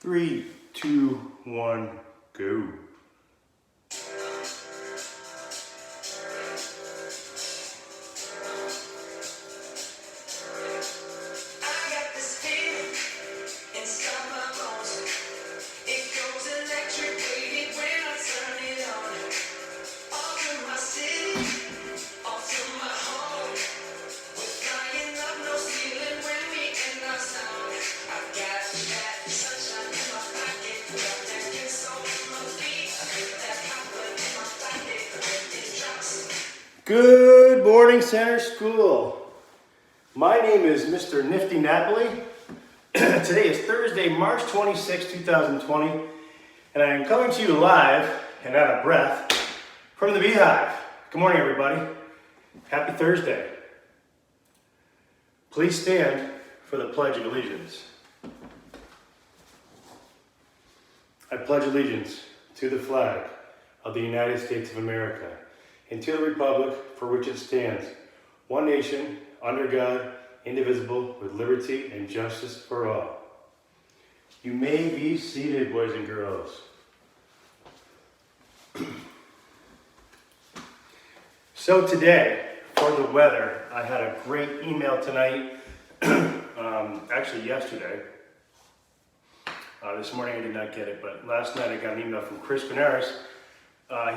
3, 2, 1, go. Good morning, Center School. My name is Mr. Nifty Napoli. Today is Thursday, March 26, 2020, and I am coming to you live and out of breath from the Beehive. Good morning, everybody. Happy Thursday. Please stand for the Pledge of Allegiance. I pledge allegiance to the flag of the United States of America and to the republic for which it stands, one nation, under God, indivisible, with liberty and justice for all. You may be seated, boys and girls. So today, for the weather, I had a great email tonight, actually yesterday. This morning I did not get it, but last night I got an email from Chris Benares.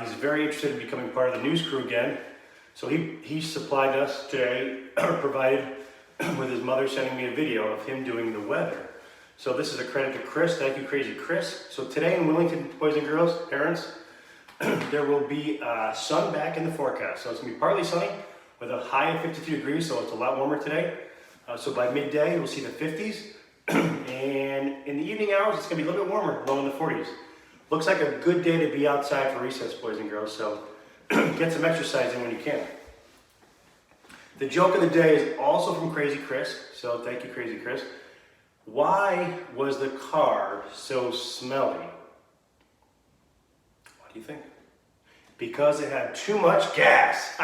He's very interested in becoming part of the news crew again. So he supplied us today, or provided with his mother sending me a video of him doing the weather. So this is a credit to Chris. Thank you, Crazy Chris. So today in Willington, boys and girls, parents, there will be sun back in the forecast. So it's going to be partly sunny with a high of 52 degrees, so it's a lot warmer today. So by midday, we'll see the 50s. And in the evening hours, it's going to be a little bit warmer, low in the 40s. Looks like a good day to be outside for recess, boys and girls, so get some exercise in when you can. The joke of the day is also from Crazy Chris, so thank you, Crazy Chris. Why was the car so smelly? What do you think? Because it had too much gas.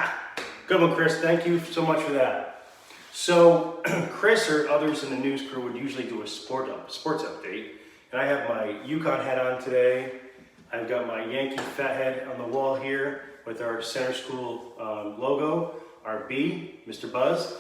Good one, Chris. Thank you so much for that. So Chris or others in the news crew would usually do a sports update. And I have my Yukon hat on today. I've got my Yankee fat head on the wall here with our Center School logo, our B, Mr. Buzz.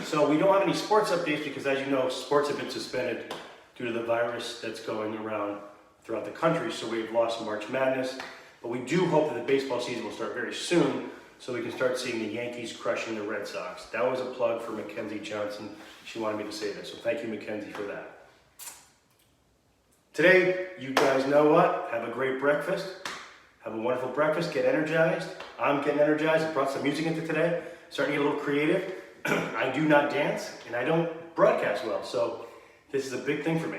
So we don't have any sports updates because, as you know, sports have been suspended due to the virus that's going around throughout the country. So we've lost March Madness. But we do hope that the baseball season will start very soon so we can start seeing the Yankees crushing the Red Sox. That was a plug for Mackenzie Johnson. She wanted me to say that. So thank you, Mackenzie, for that. Today, you guys know what? Have a great breakfast. Have a wonderful breakfast. Get energized. I'm getting energized. I brought some music into today. Starting to get a little creative. I do not dance, and I don't broadcast well, so this is a big thing for me.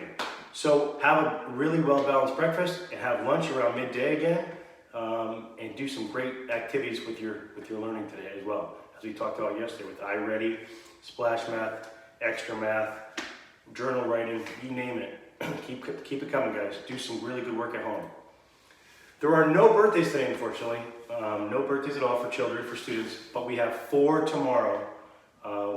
So have a really well-balanced breakfast, and have lunch around midday again, and do some great activities with your learning today as well, as we talked about yesterday with iReady, Splash Math, Extra Math, journal writing, you name it. Keep it coming, guys. Do some really good work at home. There are no birthdays today, unfortunately. No birthdays at all for children, for students, but we have 4 tomorrow.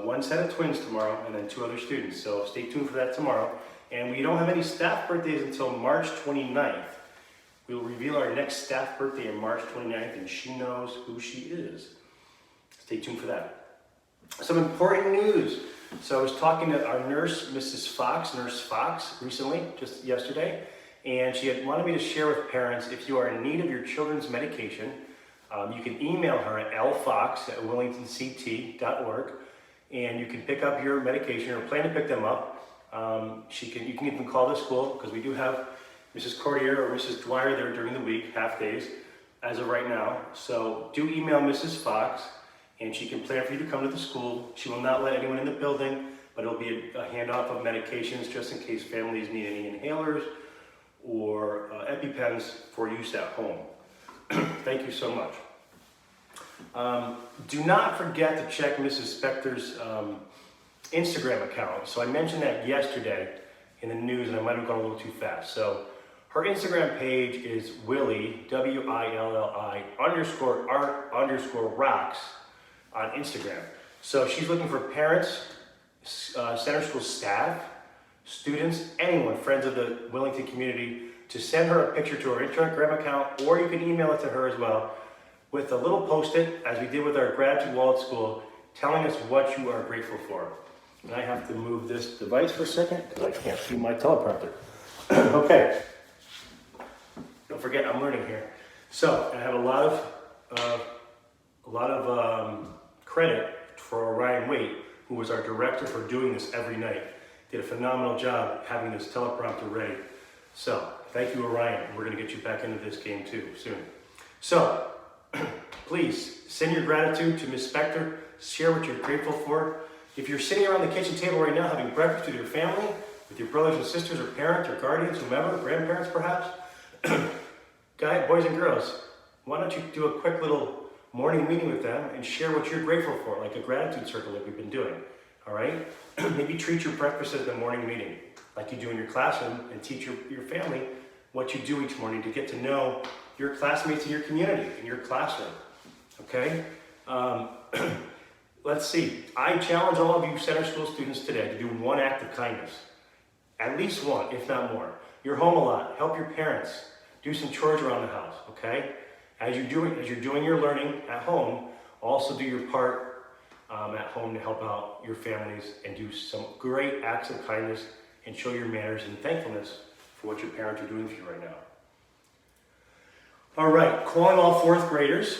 One set of twins tomorrow, and then 2 other students. So stay tuned for that tomorrow. And we don't have any staff birthdays until March 29th. We will reveal our next staff birthday on March 29th, and she knows who she is. Stay tuned for that. Some important news. So I was talking to our nurse, Nurse Fox, recently, just yesterday, and she had wanted me to share with parents, if you are in need of your children's medication, you can email her at lfox@willingtonct.org, and you can pick up your medication or plan to pick them up. You can even call the school, because we do have Mrs. Cordier or Mrs. Dwyer there during the week, half days, as of right now. So do email Mrs. Fox, and she can plan for you to come to the school. She will not let anyone in the building, but it'll be a handoff of medications just in case families need any inhalers or EpiPens for use at home. Thank you so much. Do not forget to check Mrs. Spector's Instagram account. So I mentioned that yesterday in the news, and I might have gone a little too fast. So her Instagram page is Willie, WILLI _art_rocks on Instagram. So she's looking for parents, Center School staff, students, anyone, friends of the Willington community, to send her a picture to her Instagram account, or you can email it to her as well, with a little post-it, as we did with our gratitude wall at school, telling us what you are grateful for. And I have to move this device for a second, because I can't see my teleprompter. Okay. Don't forget, I'm learning here. So, I have a lot of credit for Orion Waite, who was our director for doing this every night. Did a phenomenal job having this teleprompter ready. So, thank you, Orion. We're going to get you back into this game too soon. So, please send your gratitude to Ms. Spector. Share what you're grateful for. If you're sitting around the kitchen table right now having breakfast with your family, with your brothers and sisters or parents or guardians, whomever, grandparents perhaps, boys and girls, why don't you do a quick little morning meeting with them and share what you're grateful for, like a gratitude circle that we've been doing, all right? Maybe treat your breakfast as a morning meeting, like you do in your classroom, and teach your family what you do each morning to get to know your classmates in your community, in your classroom, okay? Let's see. I challenge all of you center school students today to do one act of kindness. At least one, if not more. You're home a lot. Help your parents. Do some chores around the house, okay? As you're doing your learning at home, also do your part at home to help out your families and do some great acts of kindness and show your manners and thankfulness for what your parents are doing for you right now. All right, calling all fourth graders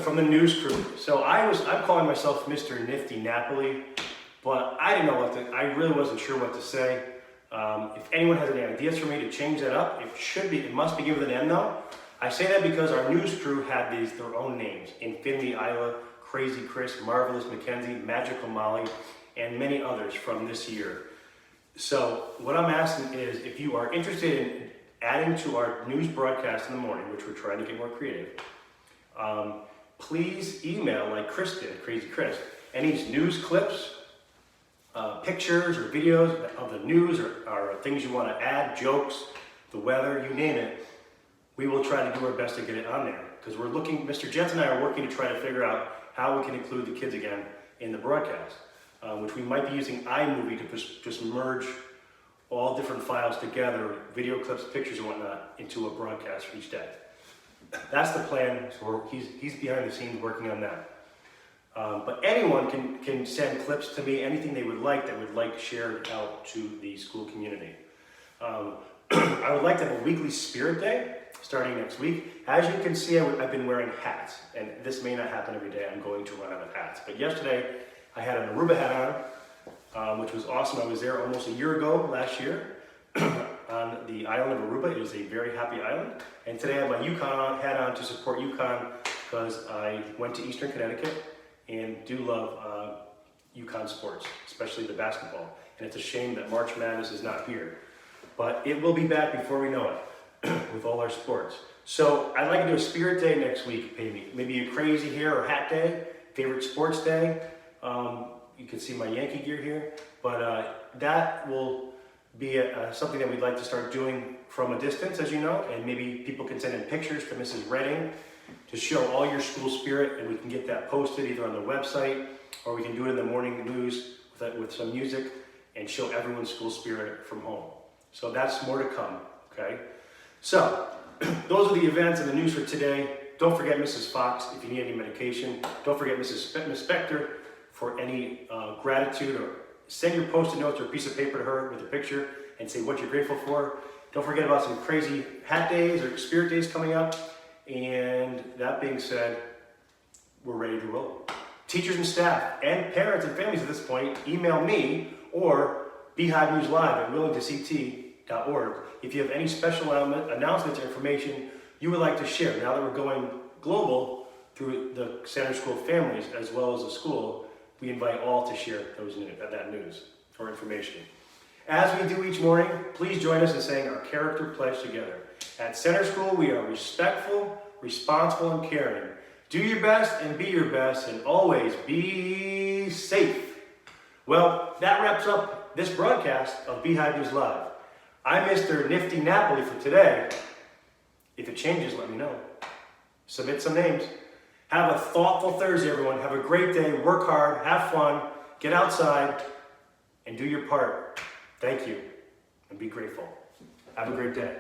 from the news crew. So I'm calling myself Mr. Nifty Napoli, but I didn't know I really wasn't sure what to say. If anyone has any ideas for me to change that up, it must begin with an M though. I say that because our news crew had their own names: Infinity Isla, Crazy Chris, Marvelous Mackenzie, Magical Molly, and many others from this year. So what I'm asking is, if you are interested in adding to our news broadcast in the morning, which we're trying to get more creative, please email, like Chris did, Crazy Chris, any news clips, pictures or videos of the news or things you want to add, jokes, the weather, you name it. We will try to do our best to get it on there, because Mr. Jens and I are working to try to figure out how we can include the kids again in the broadcast, which we might be using iMovie to just merge all different files together, video clips, pictures and whatnot, into a broadcast for each day. That's the plan, so he's behind the scenes working on that. But anyone can send clips to me, anything they would like shared out to the school community. I would like to have a weekly spirit day starting next week. As you can see, I've been wearing hats, and this may not happen every day. I'm going to run out of hats. But yesterday, I had an Aruba hat on, which was awesome. I was there almost a year ago, last year, on the island of Aruba. It is a very happy island. And today I have my UConn hat on to support UConn, because I went to Eastern Connecticut and do love UConn sports, especially the basketball. And it's a shame that March Madness is not here. But it will be back before we know it with all our sports. So I'd like to do a spirit day next week, maybe a crazy hair or hat day, favorite sports day. You can see my Yankee gear here, but that will be something that we'd like to start doing from a distance, as you know, and maybe people can send in pictures to Mrs. Redding to show all your school spirit, and we can get that posted either on the website, or we can do it in the morning news with some music and show everyone's school spirit from home. So that's more to come, okay? So, those are the events and the news for today. Don't forget Mrs. Fox if you need any medication. Don't forget Ms. Spector for any gratitude, or send your post-it notes or a piece of paper to her with a picture and say what you're grateful for. Don't forget about some crazy hat days or spirit days coming up. And that being said, we're ready to roll. Teachers and staff and parents and families at this point, email me or Beehive News Live at willingtoct.org if you have any special announcements or information you would like to share. Now that we're going global through the center school families as well as the school, we invite all to share that news or information. As we do each morning, please join us in saying our character pledge together. At center school, we are respectful, responsible, and caring. Do your best and be your best, and always be safe. Well, that wraps up this broadcast of Beehive News Live. I'm Mr. Nifty Napoli for today. If it changes, let me know. Submit some names. Have a thoughtful Thursday, everyone. Have a great day. Work hard. Have fun. Get outside. And do your part. Thank you. and be grateful. Have a great day.